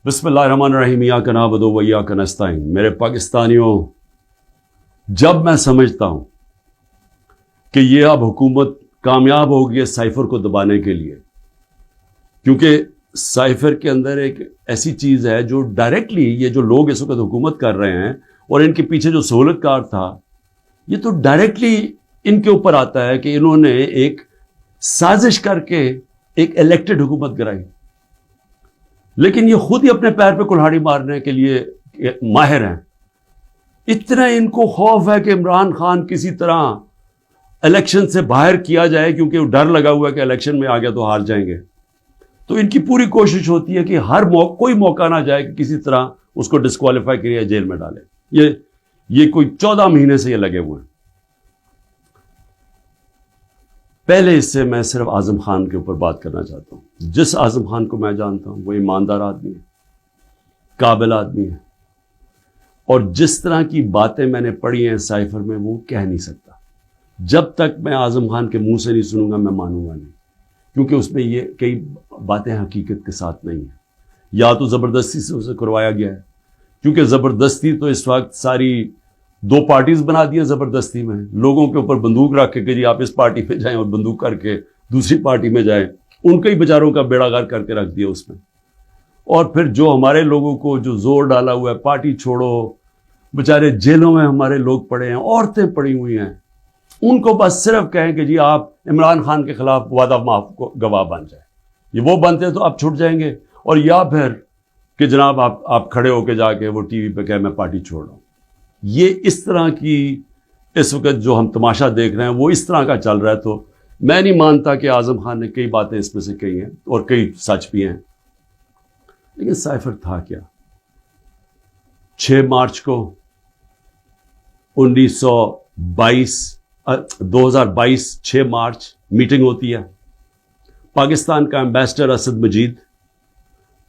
بسم اللہ الرحمن الرحیم ایاک نعبد و ایاک نستعین۔ میرے پاکستانیوں، جب میں سمجھتا ہوں کہ یہ اب حکومت کامیاب ہوگی سائفر کو دبانے کے لیے، کیونکہ سائفر کے اندر ایک ایسی چیز ہے جو ڈائریکٹلی یہ جو لوگ اس وقت حکومت کر رہے ہیں اور ان کے پیچھے جو سہولت کار تھا، یہ تو ڈائریکٹلی ان کے اوپر آتا ہے کہ انہوں نے ایک سازش کر کے ایک الیکٹڈ حکومت گرائی، لیکن یہ خود ہی اپنے پیر پہ کلہاڑی مارنے کے لیے ماہر ہیں۔ اتنا ان کو خوف ہے کہ عمران خان کسی طرح الیکشن سے باہر کیا جائے، کیونکہ ڈر لگا ہوا ہے کہ الیکشن میں آ گیا تو ہار جائیں گے، تو ان کی پوری کوشش ہوتی ہے کہ کوئی موقع نہ جائے کہ کسی طرح اس کو ڈسکوالیفائی کرے، جیل میں ڈالے۔ یہ کوئی 14 مہینے سے یہ لگے ہوئے ہیں۔ پہلے اس سے میں صرف اعظم خان کے اوپر بات کرنا چاہتا ہوں۔ جس اعظم خان کو میں جانتا ہوں وہ ایماندار آدمی ہے، قابل آدمی ہے، اور جس طرح کی باتیں میں نے پڑھی ہیں سائفر میں وہ کہہ نہیں سکتا۔ جب تک میں اعظم خان کے منہ سے نہیں سنوں گا میں مانوں گا نہیں، کیونکہ اس میں یہ کئی باتیں حقیقت کے ساتھ نہیں ہیں، یا تو زبردستی سے اسے کروایا گیا ہے، کیونکہ زبردستی تو اس وقت ساری 2 پارٹیز بنا دی ہیں۔ زبردستی میں لوگوں کے اوپر بندوق رکھ کے کہ جی آپ اس پارٹی پہ جائیں، اور بندوق کر کے دوسری پارٹی میں جائیں، ان کے ہی بیچاروں کا بیڑا غرق کر کے رکھ دیا اس میں۔ اور پھر جو ہمارے لوگوں کو جو زور ڈالا ہوا ہے پارٹی چھوڑو، بیچارے جیلوں میں ہمارے لوگ پڑے ہیں، عورتیں پڑی ہوئی ہیں، ان کو بس صرف کہیں کہ جی آپ عمران خان کے خلاف وعدہ معاف گواہ بن جائیں، یہ وہ بنتے ہیں تو آپ چھٹ جائیں گے، اور یا پھر کہ جناب آپ کھڑے ہو کے جا کے وہ ٹی وی پہ کہیں میں پارٹی چھوڑ رہا ہوں۔ یہ اس طرح کی اس وقت جو ہم تماشا دیکھ رہے ہیں وہ اس طرح کا چل رہا ہے، تو میں نہیں مانتا کہ اعظم خان نے کئی باتیں اس میں سے کہی ہیں اور کئی سچ بھی ہیں، لیکن سائفر تھا کیا؟ 6 مارچ کو 2022 6 مارچ میٹنگ ہوتی ہے۔ پاکستان کا ایمبیسڈر اسد مجید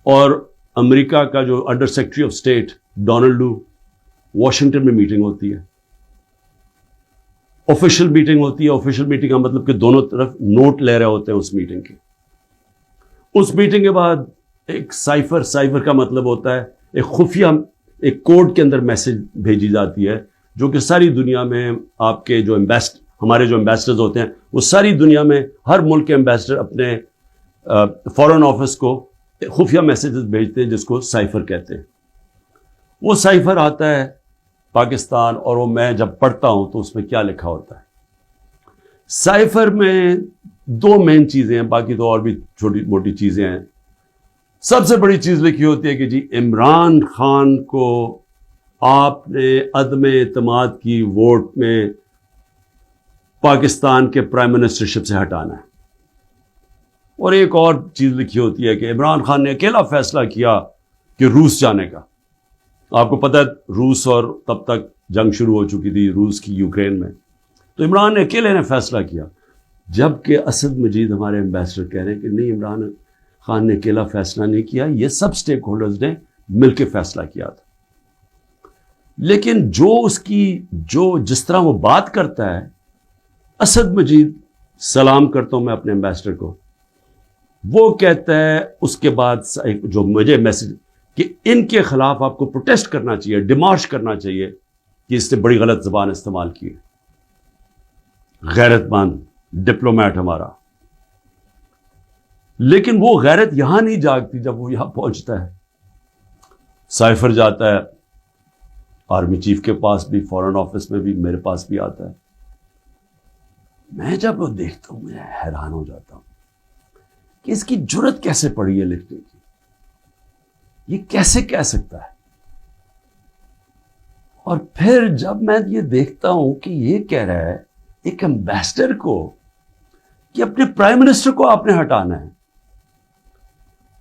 اور امریکہ کا جو under secretary of state Donald Lu, Washington میں میٹنگ ہوتی ہے، آفیشیل میٹنگ ہوتی ہے۔ آفیشیل میٹنگ کا مطلب کہ دونوں طرف نوٹ لے رہے ہوتے ہیں اس میٹنگ کے۔ اس میٹنگ کے بعد ایک سائفر کا مطلب ہوتا ہے ایک خفیہ ایک کوڈ کے اندر میسج بھیجی جاتی ہے، جو کہ ساری دنیا میں آپ کے جو ہمارے جو ایمبیسڈرز ہوتے ہیں وہ ساری دنیا میں ہر ملک کے ایمبیسڈر اپنے فارن آفس کو خفیہ میسیجز بھیجتے ہیں، جس کو سائفر کہتے ہیں۔ وہ سائفر آتا ہے پاکستان، اور وہ میں جب پڑھتا ہوں تو اس میں کیا لکھا ہوتا ہے؟ سائفر میں 2 مین چیزیں ہیں، باقی تو اور بھی چھوٹی موٹی چیزیں ہیں۔ سب سے بڑی چیز لکھی ہوتی ہے کہ جی عمران خان کو آپ نے عدم اعتماد کی ووٹ میں پاکستان کے پرائم منسٹرشپ سے ہٹانا ہے۔ اور ایک اور چیز لکھی ہوتی ہے کہ عمران خان نے اکیلا فیصلہ کیا کہ روس جانے کا۔ آپ کو پتہ ہے روس، اور تب تک جنگ شروع ہو چکی تھی روس کی یوکرین میں، تو عمران نے اکیلے نے فیصلہ کیا، جبکہ اسد مجید ہمارے ایمبیسڈر کہہ رہے ہیں کہ نہیں، عمران خان نے اکیلا فیصلہ نہیں کیا، یہ سب سٹیک ہولڈرز نے مل کے فیصلہ کیا تھا۔ لیکن جس طرح وہ بات کرتا ہے، اسد مجید، سلام کرتا ہوں میں اپنے ایمبیسڈر کو، وہ کہتا ہے اس کے بعد جو مجھے میسج کہ ان کے خلاف آپ کو پروٹیسٹ کرنا چاہیے، ڈیمارش کرنا چاہیے کہ اس نے بڑی غلط زبان استعمال کی ہے۔ غیرت مند ڈپلومیٹ ہمارا، لیکن وہ غیرت یہاں نہیں جاگتی جب وہ یہاں پہنچتا ہے۔ سائفر جاتا ہے آرمی چیف کے پاس بھی، فورن آفس میں بھی، میرے پاس بھی آتا ہے۔ میں جب وہ دیکھتا ہوں میں حیران ہو جاتا ہوں کہ اس کی جرت کیسے پڑی ہے لکھنے کی، یہ کیسے کہہ سکتا ہے؟ اور پھر جب میں یہ دیکھتا ہوں کہ یہ کہہ رہا ہے ایک ایمبیسڈر کو کہ اپنے پرائم منسٹر کو آپ نے ہٹانا ہے،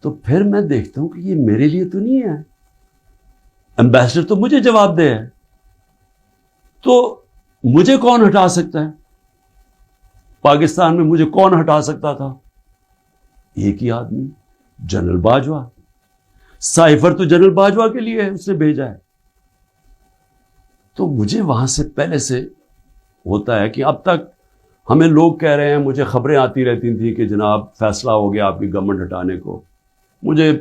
تو پھر میں دیکھتا ہوں کہ یہ میرے لیے تو نہیں ہے، ایمبیسڈر تو مجھے جواب دے ہے، تو مجھے کون ہٹا سکتا ہے؟ پاکستان میں مجھے کون ہٹا سکتا تھا؟ ایک ہی آدمی، جنرل باجوہ۔ سائفر تو جنرل باجوہ کے لیے ہے، اس نے بھیجا ہے۔ تو مجھے وہاں سے پہلے سے ہوتا ہے کہ اب تک ہمیں لوگ کہہ رہے ہیں، مجھے خبریں آتی رہتی تھیں کہ جناب فیصلہ ہو گیا آپ کی گورنمنٹ ہٹانے کو، مجھے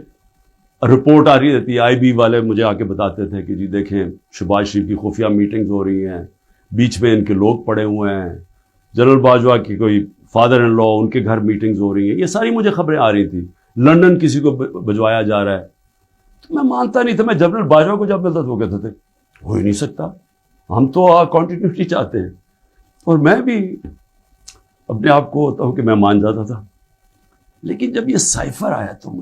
رپورٹ آ رہی رہتی ہے, IB والے مجھے آ کے بتاتے تھے کہ جی دیکھیں شہباز شریف کی خفیہ میٹنگز ہو رہی ہیں, بیچ میں ان کے لوگ پڑے ہوئے ہیں, جنرل باجوہ کی کوئی فادر ان لا ان کے گھر میٹنگز ہو رہی ہیں. یہ ساری مجھے خبریں آ رہی تھیں. لندن کسی کو بھجوایا جا رہا ہے. تو میں مانتا نہیں تھا. میں جنرل باجوہ کو جب ملتا تو وہ کہتے تھے ہو ہی نہیں سکتا, ہم تو کنٹینیوٹی چاہتے ہیں. اور میں بھی اپنے آپ کو ہوتا ہوں کہ میں مان جاتا تھا. لیکن جب یہ سائفر آیا تو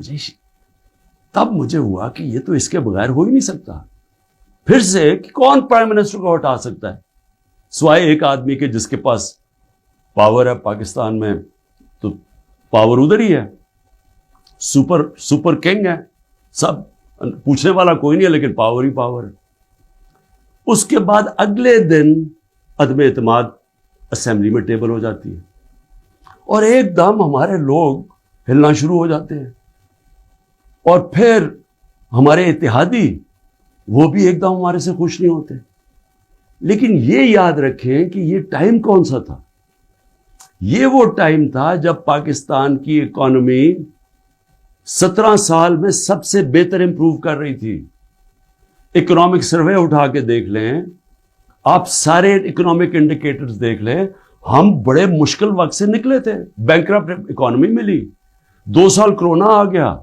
تب مجھے ہوا کہ یہ تو اس کے بغیر ہو ہی نہیں سکتا. پھر سے کہ کون پرائم منسٹر کو ہٹا سکتا ہے سوائے ایک آدمی کے جس کے پاس پاور ہے پاکستان میں. تو پاور ادھر ہی ہے, سپر کنگ ہے, سب پوچھنے والا کوئی نہیں ہے, لیکن پاور ہی پاور ہے. اس کے بعد اگلے دن عدم اعتماد اسمبلی میں ٹیبل ہو جاتی ہے اور ایک دم ہمارے لوگ ہلنا شروع ہو جاتے ہیں. اور پھر ہمارے اتحادی وہ بھی ایک دم ہمارے سے خوش نہیں ہوتے. لیکن یہ یاد رکھیں کہ یہ ٹائم کون سا تھا. یہ وہ ٹائم تھا جب پاکستان کی اکانومی 17 سال میں سب سے بہتر امپروو کر رہی تھی. اکنامک سروے اٹھا کے دیکھ لیں آپ, سارے اکنامک انڈیکیٹرز دیکھ لیں, ہم بڑے مشکل وقت سے نکلے تھے. بینکرپٹ اکانومی ملی, 2 سال کرونا آ گیا.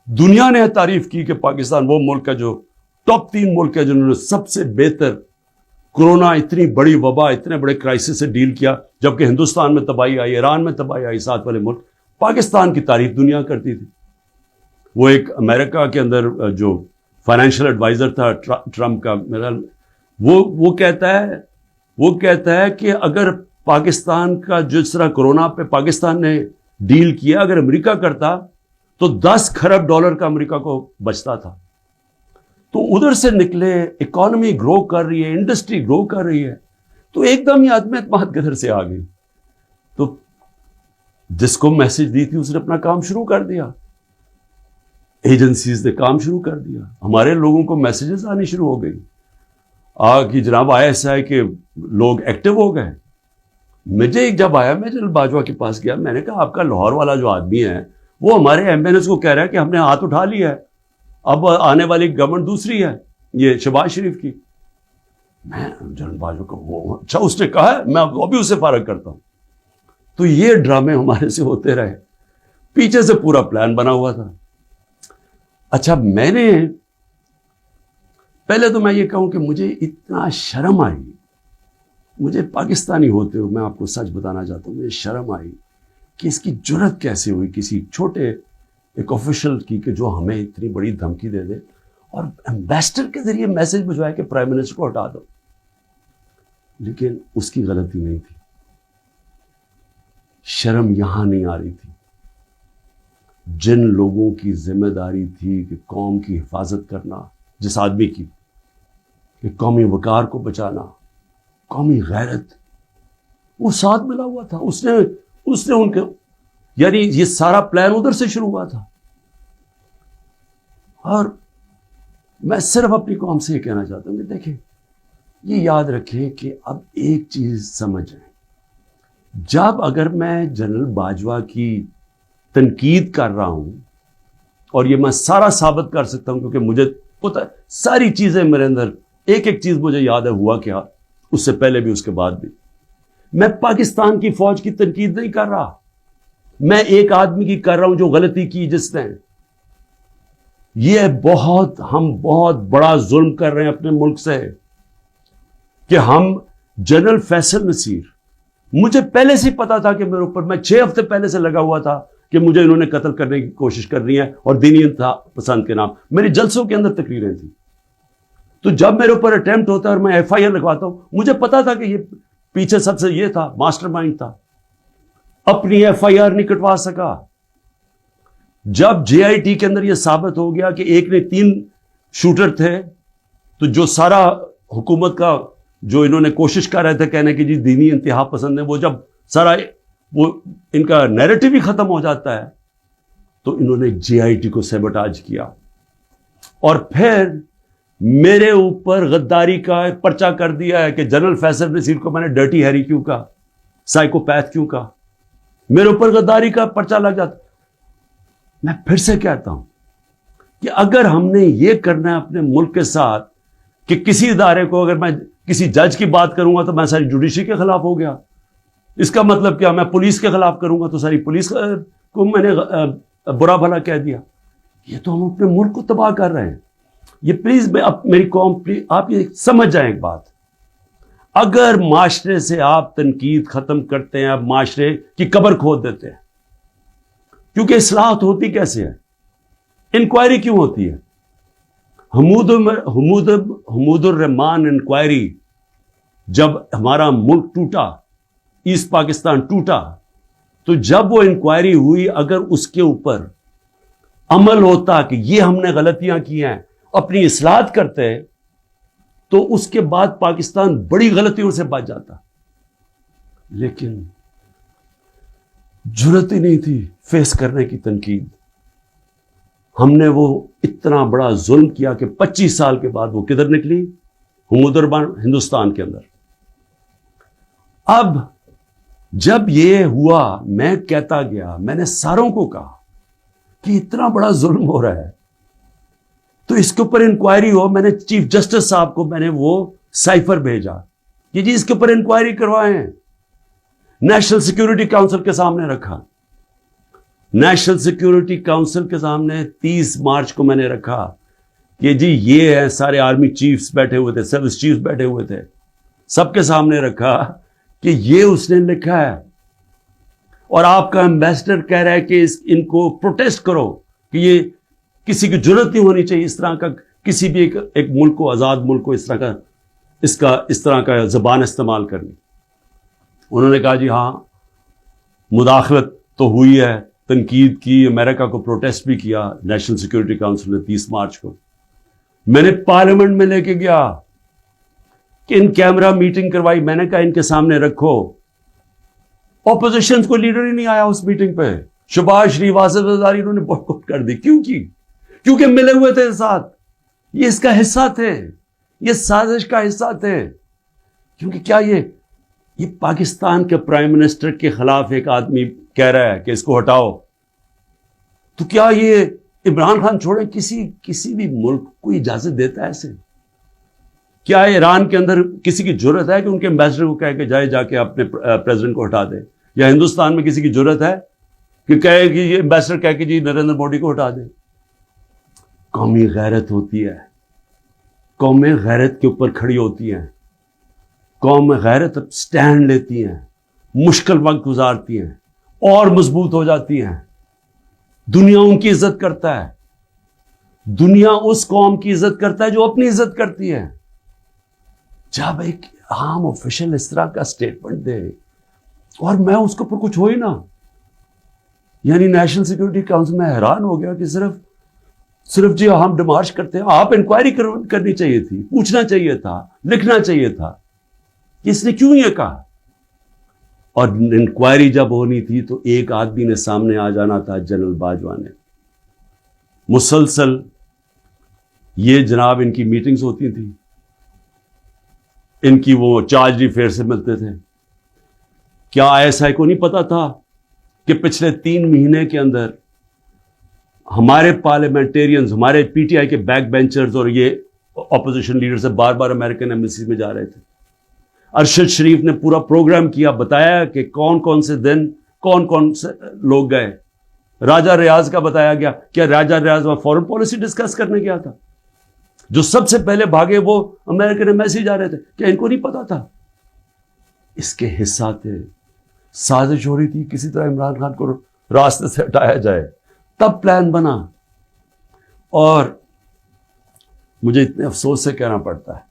دنیا نے تعریف کی کہ پاکستان وہ ملک ہے جو ٹاپ 3 ملک ہے جنہوں نے سب سے بہتر کرونا, اتنی بڑی وبا, اتنے بڑے کرائسس سے ڈیل کیا. جبکہ ہندوستان میں تباہی آئی, ایران میں تباہی آئی, ساتھ والے ملک. پاکستان کی تعریف دنیا کرتی تھی. وہ ایک امریکہ کے اندر جو فائنینشیل ایڈوائزر تھا ٹرمپ کا, میرا وہ کہتا ہے کہ اگر پاکستان کا جس طرح کرونا پہ پاکستان نے ڈیل کیا, اگر امریکہ کرتا تو 10 کھرب ڈالر کا امریکہ کو بچتا تھا. تو ادھر سے نکلے, اکانومی گرو کر رہی ہے, انڈسٹری گرو کر رہی ہے. تو ایک دم یہ عدم اعتماد کدھر سے آ گئی. تو جس کو میسج دی تھی اس نے اپنا کام شروع کر دیا, ایجنسیز نے کام شروع کر دیا, ہمارے لوگوں کو میسیجز آنی شروع ہو گئی کہ جناب ISI کے لوگ ایکٹیو ہو گئے. مجھے جب آیا, میں جنرل باجوہ کے پاس گیا, میں نے کہا آپ کا لاہور والا جو آدمی ہے وہ ہمارے MNS کو کہہ رہا ہے کہ ہم نے ہاتھ اٹھا لیا ہے, اب آنے والی گورنمنٹ دوسری ہے, یہ شہباز شریف کی. میں جنرل باجوہ کو اچھا اس نے کہا ہے, میں ابھی اسے فارغ کرتا ہوں. تو یہ ڈرامے ہمارے سے ہوتے رہے, پیچھے سے پورا پلان بنا ہوا تھا. اچھا میں نے پہلے تو میں یہ کہوں کہ مجھے اتنا شرم آئی, مجھے پاکستانی ہوتے ہوئے میں آپ کو سچ بتانا چاہتا ہوں, مجھے شرم آئی کہ اس کی جرت کیسے ہوئی کسی چھوٹے ایک آفیشل کی کہ جو ہمیں اتنی بڑی دھمکی دے دے اور ایمبیسڈر کے ذریعے میسج بھجوائے کہ پرائم منسٹر کو ہٹا دو. لیکن اس کی غلطی نہیں تھی. شرم یہاں نہیں آ رہی تھی. جن لوگوں کی ذمہ داری تھی کہ قوم کی حفاظت کرنا, جس آدمی کی کہ قومی وقار کو بچانا, قومی غیرت, وہ ساتھ ملا ہوا تھا. اس نے ان کے, یعنی یہ سارا پلان ادھر سے شروع ہوا تھا. اور میں صرف اپنی قوم سے یہ کہنا چاہتا ہوں کہ دیکھیں, یہ یاد رکھیں کہ اب ایک چیز سمجھیں, جب اگر میں جنرل باجوہ کی تنقید کر رہا ہوں, اور یہ میں سارا ثابت کر سکتا ہوں کیونکہ مجھے پتہ ہے ساری چیزیں میرے اندر, ایک ایک چیز مجھے یاد ہے ہوا کیا, اس سے پہلے بھی اس کے بعد بھی. میں پاکستان کی فوج کی تنقید نہیں کر رہا, میں ایک آدمی کی کر رہا ہوں جو غلطی کی جس نے. یہ ہم بہت بڑا ظلم کر رہے ہیں اپنے ملک سے کہ ہم جنرل فیصل نصیر, مجھے پہلے سے پتا تھا کہ میرے اوپر, میں 6 ہفتے پہلے سے لگا ہوا تھا کہ مجھے انہوں نے قتل کرنے کی کوشش کر رہی ہے اور دینی انتہا پسند کے نام. میری جلسوں کے اندر تقریریں تھیں. تو جب میرے اوپر اٹیمپٹ ہوتا ہے اور میں FIR لگواتا ہوں, مجھے پتا تھا کہ یہ پیچھے سب سے یہ تھا, ماسٹر مائنڈ تھا. اپنی FIR نہیں کٹوا سکا. جب JIT کے اندر یہ ثابت ہو گیا کہ ایک نے 3 شوٹر تھے, تو جو سارا حکومت کا جو انہوں نے کوشش کر رہے تھے کہنے کی جی دینی انتہا پسند ہے, وہ جب سارا وہ ان کا نیریٹو ہی ختم ہو جاتا ہے, تو انہوں نے JIT کو سیبوٹاج کیا. اور پھر میرے اوپر غداری کا پرچہ کر دیا ہے کہ جنرل فیصل نصیر کو میں نے ڈرٹی ہیری کیوں کہا, سائیکوپیتھ کیوں کہا, میرے اوپر غداری کا پرچہ لگ جاتا. میں پھر سے کہتا ہوں کہ اگر ہم نے یہ کرنا ہے اپنے ملک کے ساتھ کہ کسی ادارے کو اگر میں کسی جج کی بات کروں گا تو میں ساری جوڈیشری کے خلاف ہو گیا، اس کا مطلب کیا؟ میں پولیس کے خلاف کروں گا تو ساری پولیس کو میں نے برا بھلا کہہ دیا. یہ تو ہم اپنے ملک کو تباہ کر رہے ہیں. یہ پلیز میری قوم آپ یہ سمجھ جائیں ایک بات، اگر معاشرے سے آپ تنقید ختم کرتے ہیں، آپ معاشرے کی قبر کھود دیتے ہیں. کیونکہ اصلاحات ہوتی کیسے ہے؟ انکوائری کیوں ہوتی ہے؟ حمود الرحمان انکوائری، جب ہمارا ملک ٹوٹا، ایسٹ پاکستان ٹوٹا، تو جب وہ انکوائری ہوئی، اگر اس کے اوپر عمل ہوتا کہ یہ ہم نے غلطیاں کی ہیں، اپنی اصلاحات کرتے، تو اس کے بعد پاکستان بڑی غلطیوں سے بچ جاتا. لیکن جرت ہی نہیں تھی فیس کرنے کی تنقید. ہم نے وہ اتنا بڑا ظلم کیا کہ 25 سال کے بعد وہ کدھر نکلی؟ حمود الرحمان ہندوستان کے اندر. اب جب یہ ہوا، میں کہتا گیا، میں نے ساروں کو کہا کہ اتنا بڑا ظلم ہو رہا ہے تو اس کے اوپر انکوائری ہو. میں نے چیف جسٹس صاحب کو میں نے وہ سائفر بھیجا کہ جی اس کے اوپر انکوائری کروائیں. نیشنل سیکیورٹی کاؤنسل کے سامنے رکھا. نیشنل سیکیورٹی کاؤنسل کے سامنے 30 مارچ کو میں نے رکھا کہ جی یہ ہے، سارے آرمی چیفز بیٹھے ہوئے تھے، سروس چیفز بیٹھے ہوئے تھے، سب کے سامنے رکھا کہ یہ اس نے لکھا ہے اور آپ کا ایمبیسڈر کہہ رہا ہے کہ ان کو پروٹیسٹ کرو کہ یہ کسی کی جرت نہیں ہونی چاہیے اس طرح کا، کسی بھی ایک ملک کو، آزاد ملک کو اس طرح کا زبان استعمال کرنی. انہوں نے کہا جی ہاں مداخلت تو ہوئی ہے، تنقید کی، امریکہ کو پروٹیسٹ بھی کیا نیشنل سیکیورٹی کاؤنسل نے 30 مارچ کو. میں نے پارلیمنٹ میں لے کے گیا کہ ان کیمرہ میٹنگ کروائی. میں نے کہا ان کے سامنے رکھو. اپوزیشن کو لیڈر ہی نہیں آیا اس میٹنگ پہ. شہباز شریف، آصف زرداری، انہوں نے بائیکاٹ کر دی. کیوں کی؟ کیونکہ ملے ہوئے تھے ساتھ، یہ اس کا حصہ تھے، یہ سازش کا حصہ تھے. کیونکہ کیا یہ پاکستان کے پرائم منسٹر کے خلاف ایک آدمی کہہ رہا ہے کہ اس کو ہٹاؤ، تو کیا یہ عمران خان چھوڑیں کسی بھی ملک کو اجازت دیتا ہے ایسے؟ کیا ایران کے اندر کسی کی جرت ہے کہ ان کے ایمبیسڈر کو کہے کہ جا کے اپنے پریزیڈنٹ کو ہٹا دے؟ یا ہندوستان میں کسی کی جرت ہے کہ کہے کہ یہ ایمبیسڈر کہے کہ جی نریندر مودی کو ہٹا دے؟ قومی غیرت ہوتی ہے، قومیں غیرت کے اوپر کھڑی ہوتی ہیں، قوم غیرت سٹینڈ لیتی ہیں، مشکل وقت گزارتی ہیں اور مضبوط ہو جاتی ہیں. دنیا ان کی عزت کرتا ہے، دنیا اس قوم کی عزت کرتا ہے جو اپنی عزت کرتی ہے. جب ایک عام آفیشل اس طرح کا سٹیٹمنٹ دے اور میں اس کے اوپر کچھ ہو ہی نہ، یعنی نیشنل سیکیورٹی کاؤنسل میں حیران ہو گیا کہ صرف جی ہم ڈیمارش کرتے ہیں. آپ انکوائری کرنی چاہیے تھی، پوچھنا چاہیے تھا، لکھنا چاہیے تھا کہ اس نے کیوں یہ کہا. اور انکوائری جب ہونی تھی تو ایک آدمی نے سامنے آ جانا تھا، جنرل باجوہ نے. مسلسل یہ جناب ان کی میٹنگز ہوتی تھیں، ان کی وہ چارج افیئر سے ملتے تھے. کیا ISI کو نہیں پتا تھا کہ پچھلے 3 مہینے کے اندر ہمارے پارلیمنٹیرینز، ہمارے PTI کے بیک بینچرز اور یہ اپوزیشن لیڈر سے بار بار امریکن ایمبیسی میں جا رہے تھے. ارشد شریف نے پورا پروگرام کیا، بتایا کہ کون سے دن کون سے لوگ گئے. راجہ ریاض کا بتایا گیا. کیا راجہ ریاض میں فورن پالیسی ڈسکس کرنے گیا تھا؟ جو سب سے پہلے بھاگے وہ امریکن ایمبیسی جا رہے تھے. کیا ان کو نہیں پتا تھا؟ اس کے حصہ تھے. سازش ہو رہی تھی کسی طرح عمران خان کو راستے سے ہٹایا جائے، تب پلان بنا. اور مجھے اتنے افسوس سے کہنا پڑتا ہے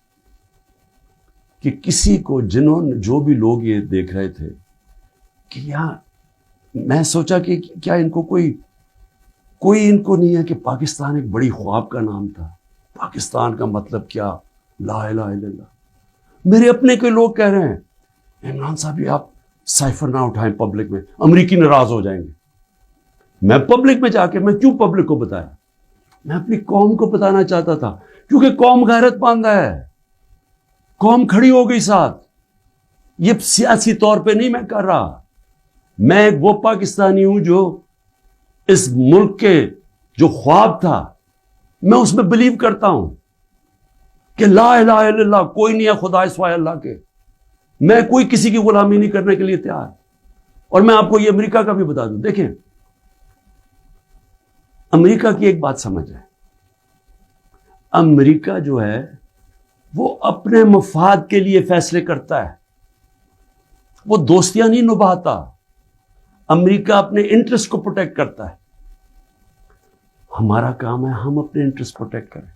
کہ کسی کو جو بھی لوگ یہ دیکھ رہے تھے کہ میں سوچا کہ کیا ان کو کوئی ان کو نہیں ہے کہ پاکستان ایک بڑی خواب کا نام تھا. پاکستان کا مطلب کیا؟ لا الہ الا اللہ. میرے اپنے کے لوگ کہہ رہے ہیں عمران صاحب یہ آپ سائفر نہ اٹھائیں پبلک میں، امریکی ناراض ہو جائیں گے. میں پبلک میں جا کے میں کیوں پبلک کو بتایا؟ میں اپنی قوم کو بتانا چاہتا تھا، کیونکہ قوم غیرت مند ہے، قوم کھڑی ہو گئی ساتھ. یہ سیاسی طور پہ نہیں میں کر رہا، میں ایک وہ پاکستانی ہوں جو اس ملک کے جو خواب تھا میں اس میں بلیو کرتا ہوں کہ لا الہ الا اللہ، کوئی نہیں ہے خدا سوائے اللہ کے، میں کوئی کسی کی غلامی نہیں کرنے کے لیے تیار۔ اور میں آپ کو یہ امریکہ کا بھی بتا دوں، دیکھیں امریکہ کی ایک بات سمجھ ہے، امریکہ جو ہے وہ اپنے مفاد کے لیے فیصلے کرتا ہے، وہ دوستیاں نہیں نبھاتا، امریکہ اپنے انٹرسٹ کو پروٹیکٹ کرتا ہے۔ ہمارا کام ہے ہم اپنے انٹرسٹ پروٹیکٹ کریں۔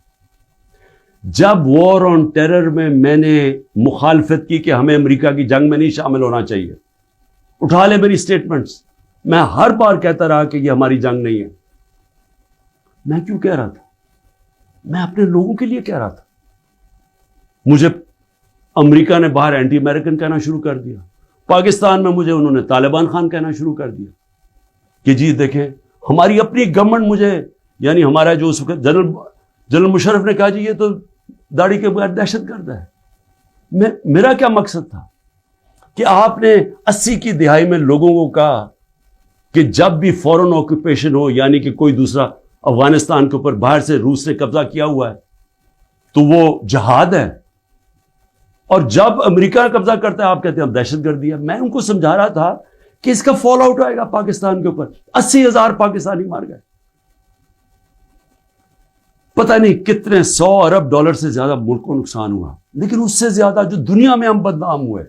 جب وار آن ٹیرر میں نے مخالفت کی کہ ہمیں امریکہ کی جنگ میں نہیں شامل ہونا چاہیے، اٹھا لے میری سٹیٹمنٹس، میں ہر بار کہتا رہا کہ یہ ہماری جنگ نہیں ہے۔ میں کیوں کہہ رہا تھا؟ میں اپنے لوگوں کے لیے کہہ رہا تھا۔ مجھے امریکہ نے باہر اینٹی امریکن کہنا شروع کر دیا، پاکستان میں مجھے انہوں نے طالبان خان کہنا شروع کر دیا کہ جی دیکھیں ہماری اپنی گورنمنٹ مجھے، یعنی ہمارا جو اس وقت جنرل مشرف نے کہا جی یہ تو داڑھی کے بغیر دہشت گرد ہے۔ میرا کیا مقصد تھا کہ آپ نے 80 کی دہائی میں لوگوں کو کہا کہ جب بھی فورن آکوپیشن ہو، یعنی کہ کوئی دوسرا افغانستان کے اوپر باہر سے روس نے قبضہ کیا ہوا ہے تو وہ جہاد ہے، اور جب امریکہ قبضہ کرتا ہے آپ کہتے ہیں ہم دہشت گردی ہے۔ میں ان کو سمجھا رہا تھا کہ اس کا فال آؤٹ آئے گا پاکستان کے اوپر، 80,000 پاکستانی مار گئے، پتہ نہیں کتنے 100 ارب ڈالر سے زیادہ ملک کو نقصان ہوا، لیکن اس سے زیادہ جو دنیا میں ہم بدنام ہوئے،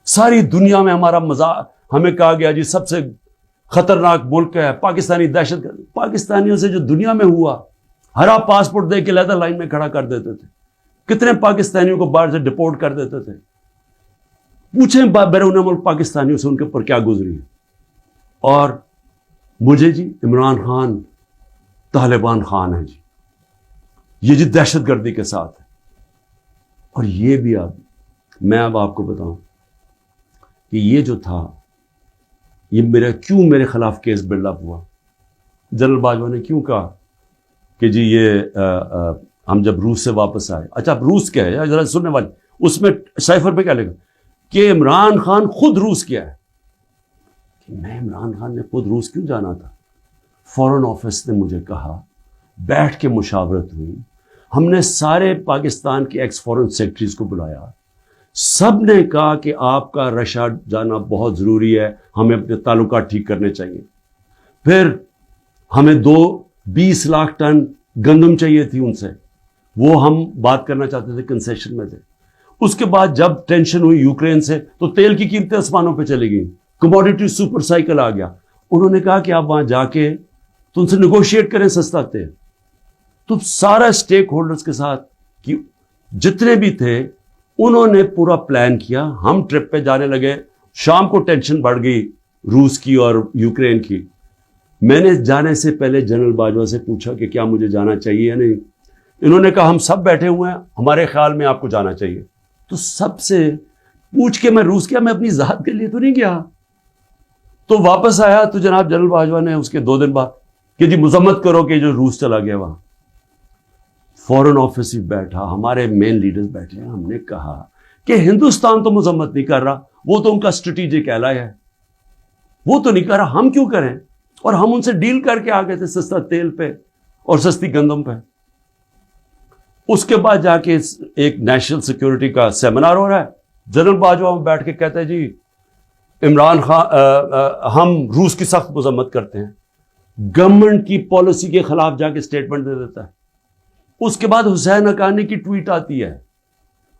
ساری دنیا میں ہمارا مذاق، ہمیں کہا گیا جی سب سے خطرناک ملک ہے پاکستانی دہشت گرد۔ پاکستانیوں سے جو دنیا میں ہوا، ہرا پاسپورٹ دے کے لیدر لائن میں کھڑا کر دیتے تھے، کتنے پاکستانیوں کو باہر سے ڈپورٹ کر دیتے تھے۔ پوچھیں بیرون ملک پاکستانیوں سے ان کے اوپر کیا گزری ہے۔ اور مجھے جی عمران خان طالبان خان ہے جی، یہ جی دہشت گردی کے ساتھ ہے۔ اور یہ بھی میں اب آپ کو بتاؤں کہ یہ جو تھا یہ کیوں میرے خلاف کیس بلڈ اپ ہوا۔ جنرل باجوہ نے کیوں کہا کہ جی یہ ہم جب روس سے واپس آئے، اچھا اب روس کیا ہے ذرا سننے والے، اس میں سائفر پہ کیا لکھا کہ عمران خان خود روس کیا ہے۔ کہ میں عمران خان نے خود روس کیوں جانا تھا؟ فورن آفس نے مجھے کہا، بیٹھ کے مشاورت ہوئی، ہم نے سارے پاکستان کے ایکس فورن سیکرٹریز کو بلایا، سب نے کہا کہ آپ کا رشیا جانا بہت ضروری ہے، ہمیں اپنے تعلقات ٹھیک کرنے چاہیے۔ پھر ہمیں 20 لاکھ ٹن گندم چاہیے تھی ان سے، وہ ہم بات کرنا چاہتے تھے، کنسیشن میں تھے۔ اس کے بعد جب ٹینشن ہوئی یوکرین سے تو تیل کی قیمتیں آسمانوں پہ چلی گئیں، کموڈیٹی سپر سائیکل آ گیا۔ انہوں نے کہا کہ آپ وہاں جا کے تو ان سے نیگوشیٹ کریں سستا تیل۔ تو سارا سٹیک ہولڈرز کے ساتھ کہ جتنے بھی تھے انہوں نے پورا پلان کیا، ہم ٹرپ پہ جانے لگے۔ شام کو ٹینشن بڑھ گئی روس کی اور یوکرین کی۔ میں نے جانے سے پہلے جنرل باجوہ سے پوچھا کہ کیا مجھے جانا چاہیے یا نہیں۔ انہوں نے کہا ہم سب بیٹھے ہوئے ہیں، ہمارے خیال میں آپ کو جانا چاہیے۔ تو سب سے پوچھ کے میں روس گیا، میں اپنی ذات کے لیے تو نہیں گیا۔ تو واپس آیا تو جناب جنرل باجوہ نے اس کے 2 دن بعد کہ جی مذمت کرو کہ جو روس چلا گیا وہاں۔ فورن آفس ہی بیٹھا، ہمارے مین لیڈرز بیٹھے ہیں، ہم نے کہا کہ ہندوستان تو مذمت نہیں کر رہا، وہ تو ان کا اسٹریٹجک ایلائی ہے، وہ تو نہیں کر رہا، ہم کیوں کریں؟ اور ہم ان سے ڈیل کر کے آ گئے تھے سستا تیل پہ اور سستی گندم پہ۔ اس کے بعد جا کے ایک نیشنل سیکیورٹی کا سیمینار ہو رہا ہے، جنرل باجوہ بیٹھ کے کہتا ہے جی عمران خان ہم روس کی سخت مذمت کرتے ہیں، گورنمنٹ کی پالیسی کے خلاف جا کے سٹیٹمنٹ دے دیتا ہے۔ اس کے بعد حسین حقانی کی ٹویٹ آتی ہے،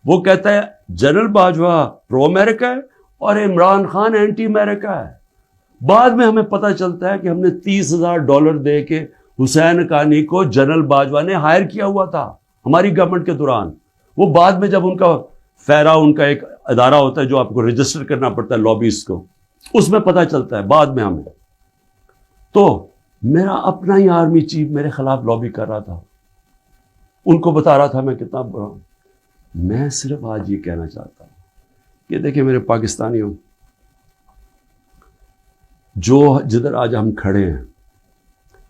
وہ کہتا ہے جنرل باجوہ پرو امریکہ ہے اور عمران خان اینٹی امریکہ ہے۔ بعد میں ہمیں پتہ چلتا ہے کہ ہم نے $30,000 دے کے حسین حقانی کو جنرل باجوہ نے ہائر کیا ہوا تھا ہماری گورنمنٹ کے دوران۔ وہ بعد میں جب ان کا فیرا، ان کا ایک ادارہ ہوتا ہے جو آپ کو رجسٹر کرنا پڑتا ہے لابیز کو، اس میں پتہ چلتا ہے بعد میں ہمیں۔ تو میرا اپنا ہی آرمی چیف میرے خلاف لابی کر رہا تھا، ان کو بتا رہا تھا میں کتنا برا ہوں۔ میں صرف آج یہ کہنا چاہتا ہوں کہ دیکھیں میرے پاکستانیوں، جو جدھر آج ہم کھڑے ہیں،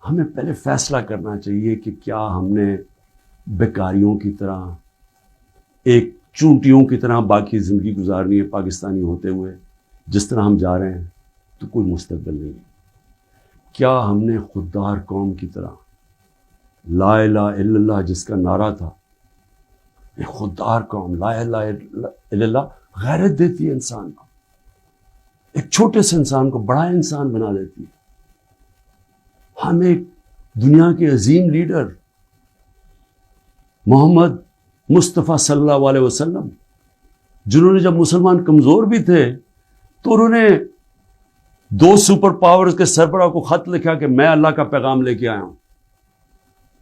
ہمیں پہلے فیصلہ کرنا چاہیے کہ کیا ہم نے بیکاریوں کی طرح، ایک چونٹیوں کی طرح باقی زندگی گزارنی ہے پاکستانی ہوتے ہوئے؟ جس طرح ہم جا رہے ہیں تو کوئی مستقبل نہیں ہے۔ کیا ہم نے خوددار قوم کی طرح لا الہ الا اللہ جس کا نعرہ تھا، ایک خوددار قوم، لا الہ الا اللہ غیرت دیتی ہے انسان کو، ایک چھوٹے سے انسان کو بڑا انسان بنا دیتی ہے۔ ہم ایک دنیا کے عظیم لیڈر محمد مصطفیٰ صلی اللہ علیہ وسلم، جنہوں نے جب مسلمان کمزور بھی تھے تو انہوں نے 2 سپر پاورز کے سربراہ کو خط لکھا کہ میں اللہ کا پیغام لے کے آیا ہوں،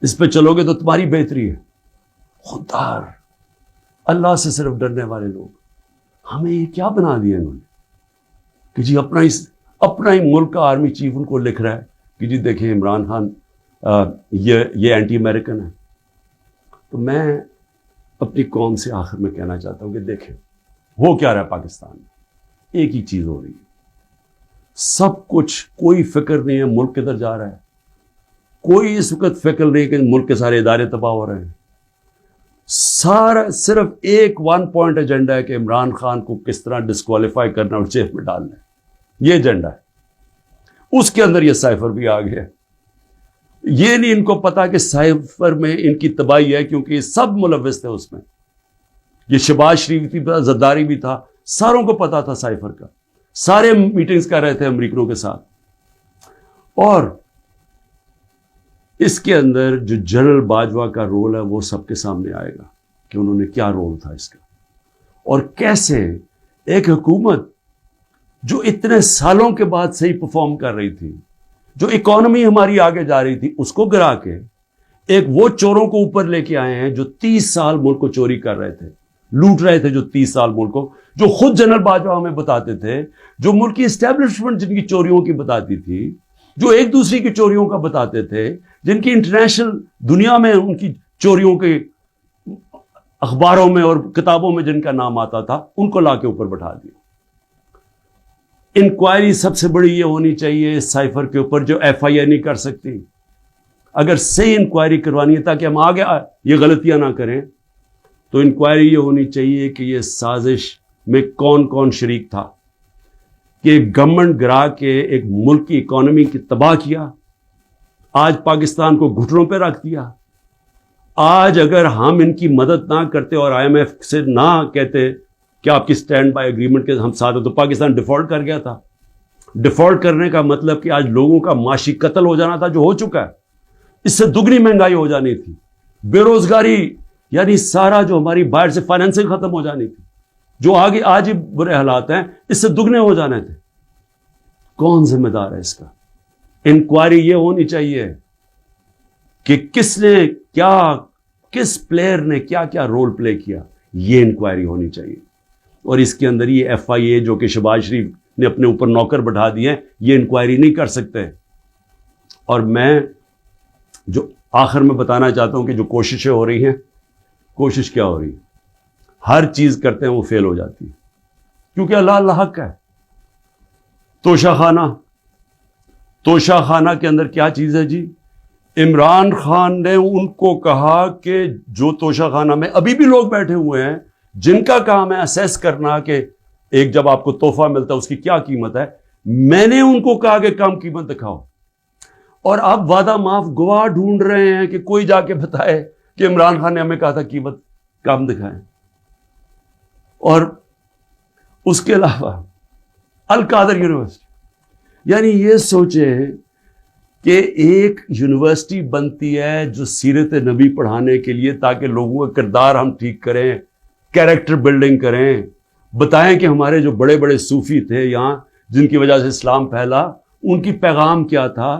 اس پہ چلو گے تو تمہاری بہتری ہے۔ خوددار، اللہ سے صرف ڈرنے والے لوگ، ہمیں یہ کیا بنا دیا انہوں نے کہ جی اپنا ہی ملک کا آرمی چیف ان کو لکھ رہا ہے کہ جی دیکھیں عمران خان یہ اینٹی امریکن ہے۔ تو میں اپنی قوم سے آخر میں کہنا چاہتا ہوں کہ دیکھیں ہو کیا رہا ہے پاکستان میں، ایک ہی چیز ہو رہی ہے، سب کچھ، کوئی فکر نہیں ہے ملک کدھر جا رہا ہے، کوئی اس وقت فکر نہیں کہ ملک کے سارے ادارے تباہ ہو رہے ہیں، سارا صرف ایک 1 پوائنٹ ایجنڈا ہے کہ عمران خان کو کس طرح ڈسکوالیفائی کرنا اور جیل میں ڈالنا ہے، یہ ایجنڈا ہے۔ اس کے اندر یہ سائفر بھی آ گیا، یہ نہیں ان کو پتا کہ سائفر میں ان کی تباہی ہے، کیونکہ یہ سب ملوث تھے اس میں، یہ شہباز شریف بھی تھا، زرداری بھی تھا، ساروں کو پتا تھا سائفر کا، سارے میٹنگز کر رہے تھے امریکنوں کے ساتھ۔ اور اس کے اندر جو جنرل باجوہ کا رول ہے وہ سب کے سامنے آئے گا کہ انہوں نے کیا رول تھا اس کا، اور کیسے ایک حکومت جو اتنے سالوں کے بعد صحیح پرفارم کر رہی تھی، جو اکانومی ہماری آگے جا رہی تھی، اس کو گرا کے ایک وہ چوروں کو اوپر لے کے آئے ہیں جو 30 سال ملک کو چوری کر رہے تھے، لوٹ رہے تھے، جو 30 سال ملک کو، جو خود جنرل باجوہ ہمیں بتاتے تھے، جو ملک کی اسٹیبلشمنٹ جن کی چوریوں کی بتاتی تھی، جو ایک دوسری کی چوریوں کا بتاتے تھے، جن کی انٹرنیشنل دنیا میں ان کی چوریوں کے اخباروں میں اور کتابوں میں جن کا نام آتا تھا، ان کو لا کے اوپر بٹھا دیا۔ انکوائری سب سے بڑی یہ ہونی چاہیے سائفر کے اوپر جو ایف آئی اے نہیں کر سکتی، اگر صحیح انکوائری کروانی ہے تاکہ ہم آگے یہ غلطیاں نہ کریں، تو انکوائری یہ ہونی چاہیے کہ یہ سازش میں کون کون شریک تھا کہ گورنمنٹ گرا کے ایک ملک کی اکانومی کی تباہ کیا، آج پاکستان کو گھٹنوں پہ رکھ دیا۔ آج اگر ہم ان کی مدد نہ کرتے اور آئی ایم ایف سے نہ کہتے کہ آپ کی سٹینڈ بائی ایگریمنٹ کے ہم ساتھ ہیں، تو پاکستان ڈیفالٹ کر گیا تھا۔ ڈیفالٹ کرنے کا مطلب کہ آج لوگوں کا معاشی قتل ہو جانا تھا، جو ہو چکا ہے، اس سے دگنی مہنگائی ہو جانی تھی، بے روزگاری یعنی سارا جو ہماری باہر سے فائنینسنگ ختم ہو جانی تھی، جو آگے آج ہی برے حالات ہیں، اس سے دگنے ہو جانے تھے۔ کون ذمہ دار ہے اس کا؟ انکوائری یہ ہونی چاہیے کہ کس نے کیا، کس پلیئر نے کیا کیا رول پلے کیا، یہ انکوائری ہونی چاہیے۔ اور اس کے اندر یہ ایف آئی اے جو کہ شہباز شریف نے اپنے اوپر نوکر بٹھا دیے ہیں، یہ انکوائری نہیں کر سکتے۔ اور میں جو آخر میں بتانا چاہتا ہوں کہ جو کوششیں ہو رہی ہیں، کوشش کیا ہو رہی ہے؟ ہر چیز کرتے ہیں وہ فیل ہو جاتی ہے، کیونکہ اللہ حق ہے۔ توشہ خانہ کے اندر کیا چیز ہے جی؟ عمران خان نے ان کو کہا کہ جو توشہ خانہ میں ابھی بھی لوگ بیٹھے ہوئے ہیں جن کا کام ہے اسیس کرنا کہ ایک جب آپ کو تحفہ ملتا ہے اس کی کیا قیمت ہے، میں نے ان کو کہا کہ کم قیمت دکھاؤ، اور آپ وعدہ معاف گواہ ڈھونڈ رہے ہیں کہ کوئی جا کے بتائے کہ عمران خان نے ہمیں کہا تھا قیمت کم دکھائیں۔ اور اس کے علاوہ القادر یونیورسٹی، یعنی یہ سوچیں کہ ایک یونیورسٹی بنتی ہے جو سیرت نبی پڑھانے کے لیے، تاکہ لوگوں کا کردار ہم ٹھیک کریں، کیریکٹر بلڈنگ کریں، بتائیں کہ ہمارے جو بڑے بڑے صوفی تھے یہاں جن کی وجہ سے اسلام پھیلا، ان کی پیغام کیا تھا،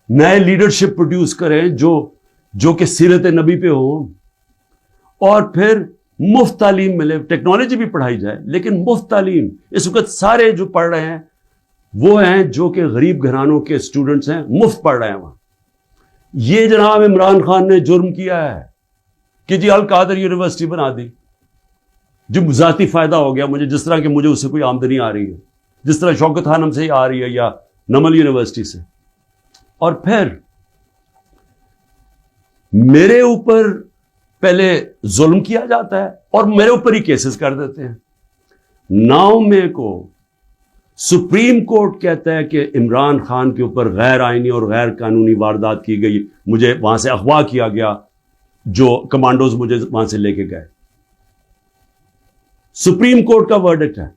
نئے لیڈرشپ پروڈیوس کریں جو کہ سیرت نبی پہ ہوں، اور پھر مفت تعلیم ملے، ٹیکنالوجی بھی پڑھائی جائے لیکن مفت تعلیم۔ اس وقت سارے جو پڑھ رہے ہیں وہ ہیں جو کہ غریب گھرانوں کے اسٹوڈنٹس ہیں، مفت پڑھ رہے ہیں وہاں۔ یہ جناب عمران خان نے جرم کیا ہے کہ جی القادر یونیورسٹی بنا دی، جو ذاتی فائدہ ہو گیا مجھے، جس طرح کہ مجھے اس سے کوئی آمدنی آ رہی ہے، جس طرح شوکت خانم سے ہی آ رہی ہے یا نمل یونیورسٹی سے۔ اور پھر میرے اوپر پہلے ظلم کیا جاتا ہے اور میرے اوپر ہی کیسز کر دیتے ہیں۔ 9 مئی کو سپریم کورٹ کہتا ہے کہ عمران خان کے اوپر غیر آئینی اور غیر قانونی واردات کی گئی، مجھے وہاں سے اغوا کیا گیا، جو کمانڈوز مجھے وہاں سے لے کے گئے. سپریم کورٹ کا ورڈکٹ ہے.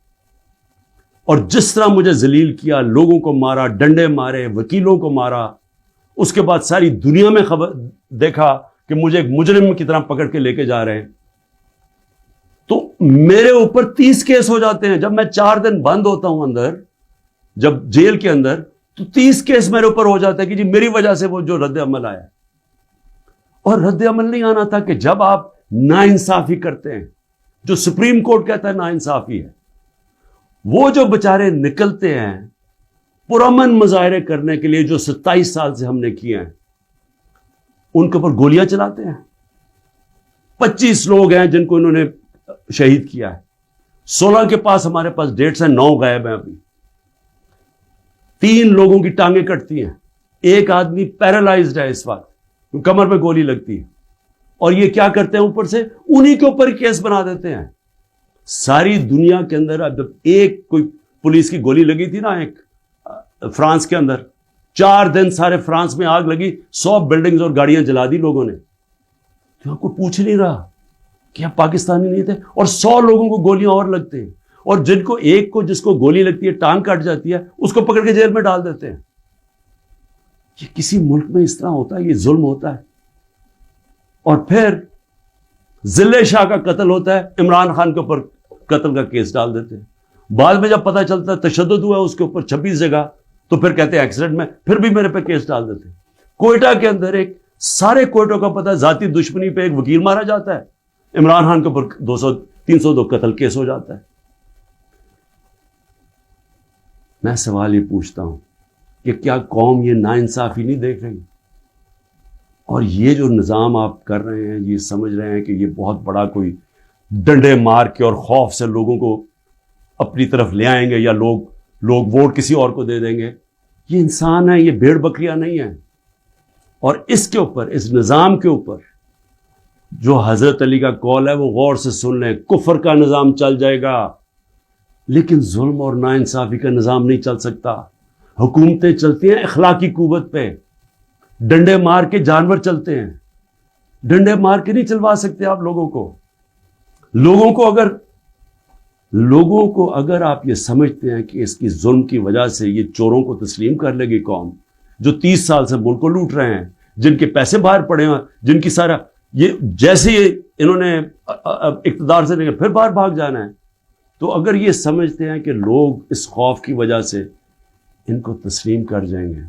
اور جس طرح مجھے ذلیل کیا، لوگوں کو مارا، ڈنڈے مارے، وکیلوں کو مارا، اس کے بعد ساری دنیا میں خبر دیکھا کہ مجھے ایک مجرم کی طرح پکڑ کے لے کے جا رہے ہیں. تو میرے اوپر 30 کیس ہو جاتے ہیں. جب میں 4 دن بند ہوتا ہوں اندر، جب جیل کے اندر، تو 30 کیس میرے اوپر ہو جاتا ہے کہ جی میری وجہ سے وہ جو رد عمل آیا. اور رد عمل نہیں آنا تھا کہ جب آپ ناانصافی کرتے ہیں، جو سپریم کورٹ کہتا ہے ناانصافی ہے، وہ جو بچارے نکلتے ہیں پرامن مظاہرے کرنے کے لیے، جو 27 سال سے ہم نے کیے ہیں، ان کے اوپر گولیاں چلاتے ہیں. 25 لوگ ہیں جن کو انہوں نے شہید کیا ہے. 16 کے پاس ہمارے پاس ڈیٹس ہیں، 9 غائب ہیں ابھی. 3 لوگوں کی ٹانگیں کٹتی ہیں. ایک آدمی پیرالائزڈ ہے اس وقت، کمر پہ گولی لگتی ہے. اور یہ کیا کرتے ہیں اوپر سے؟ انہی کے اوپر کیس بنا دیتے ہیں. ساری دنیا کے اندر اب جب ایک کوئی پولیس کی گولی لگی تھی نا، ایک فرانس کے اندر، 4 دن سارے فرانس میں آگ لگی، 100 بلڈنگز اور گاڑیاں جلا دی لوگوں نے. تو کوئی پوچھ نہیں رہا کہ آپ پاکستانی نہیں تھے. اور 100 لوگوں کو گولیاں اور لگتے ہیں، اور جن کو ایک کو جس کو گولی لگتی ہے، ٹانگ کٹ جاتی ہے، اس کو پکڑ کے جیل میں ڈال دیتے ہیں. یہ کسی ملک میں اس طرح ہوتا ہے؟ یہ ظلم ہوتا ہے. اور پھر ضلع شاہ کا قتل ہوتا ہے، عمران خان کے اوپر قتل کا کیس ڈال دیتے ہیں. بعد میں جب پتہ چلتا ہے تشدد ہوا اس کے اوپر 26 جگہ، تو پھر کہتے ہیں ایکسیڈنٹ میں، پھر بھی میرے پہ کیس ڈال دیتے ہیں. کوئٹہ کے اندر ایک سارے کوئٹوں کا پتہ ہے، ذاتی دشمنی پہ ایک وکیل مارا جاتا ہے، عمران خان کے اوپر 302 قتل کیس ہو جاتا ہے. میں سوال یہ پوچھتا ہوں کہ کیا قوم یہ ناانصافی نہیں دیکھ رہی؟ اور یہ جو نظام آپ کر رہے ہیں، یہ سمجھ رہے ہیں کہ یہ بہت بڑا کوئی ڈنڈے مار کے اور خوف سے لوگوں کو اپنی طرف لے آئیں گے، یا لوگ ووٹ کسی اور کو دے دیں گے. یہ انسان ہے، یہ بھیڑ بکریاں نہیں ہیں. اور اس کے اوپر، اس نظام کے اوپر جو حضرت علی کا قول ہے وہ غور سے سن لیں. کفر کا نظام چل جائے گا، لیکن ظلم اور ناانصافی کا نظام نہیں چل سکتا. حکومتیں چلتی ہیں اخلاقی قوت پہ. ڈنڈے مار کے جانور چلتے ہیں، ڈنڈے مار کے نہیں چلوا سکتے آپ لوگوں کو. لوگوں کو اگر آپ یہ سمجھتے ہیں کہ اس کی ظلم کی وجہ سے یہ چوروں کو تسلیم کر لے گی قوم، جو 30 سال سے ملک کو لوٹ رہے ہیں، جن کے پیسے باہر پڑے ہیں، جن کی سارا یہ جیسے انہوں نے اقتدار سے لے کے پھر باہر بھاگ جانا ہے، تو اگر یہ سمجھتے ہیں کہ لوگ اس خوف کی وجہ سے ان کو تسلیم کر جائیں گے،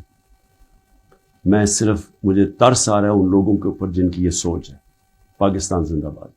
مجھے ترس آ رہا ہے ان لوگوں کے اوپر جن کی یہ سوچ ہے. پاکستان زندہ باد.